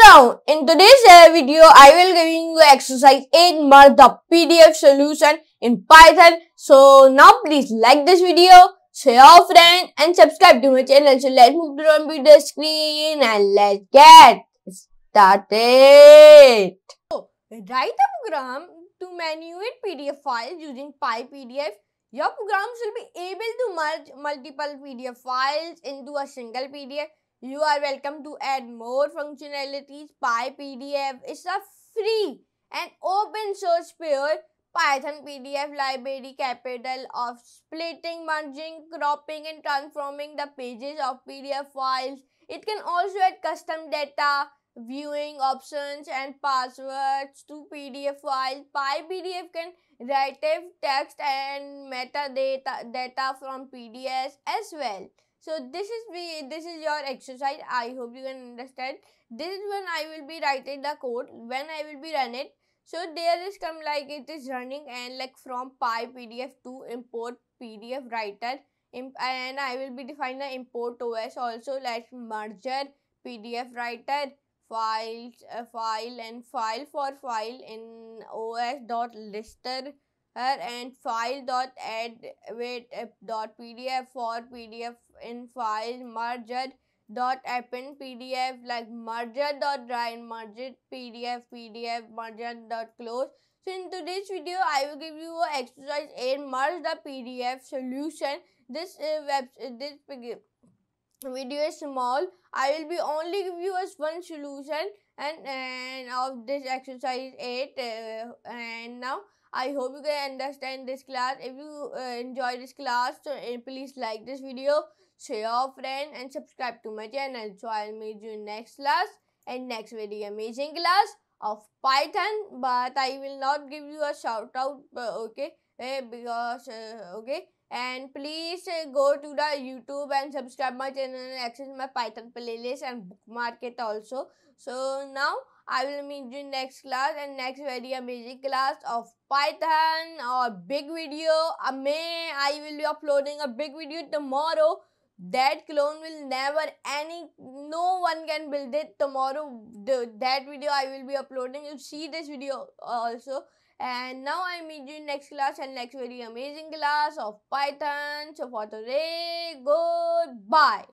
Hello, in today's video, I will giving you exercise 8 mark the PDF solution in Python. So now please like this video, share your friend and subscribe to my channel. So let's move to the video screen and let's get started. So write a program to manipulate PDF files using PyPDF. Your programs will be able to merge multiple PDF files into a single PDF. You are welcome to add more functionalities. PyPDF is a free and open source pure Python PDF library capable of splitting, merging, cropping and transforming the pages of PDF files. It can also add custom data, viewing options and passwords to PDF files. PyPDF can write text and metadata from PDFs as well. So this is your exercise. I hope you can understand. This is when I will be writing the code, when I will be run it. So there is come like it is running and like from PyPDF to import PDF writer, and I will be defining the import OS also. Let's merger PDF writer files file and file for file in os.lister and file.add.pdf for PDF in file merger.append PDF like merger.dry merged PDF merger.close. So in today's video I will give you a exercise 8 merge the PDF solution. This video is small. I will be only give you as one solution and of this exercise 8 and now I hope you can understand this class. If you enjoy this class, so please like this video, share your friend and subscribe to my channel. So I'll meet you in next class and next very amazing class of Python. But I will not give you a shout out, okay? Because okay. And please go to the YouTube and subscribe my channel and access my Python playlist and bookmark it also. So now I will meet you in next class and next very amazing class of Python or big video. I will be uploading a big video tomorrow. That clone will no one can build it tomorrow. That video I will be uploading. You see this video also. And now I meet you in next class and next very amazing class of Python. So for today, goodbye.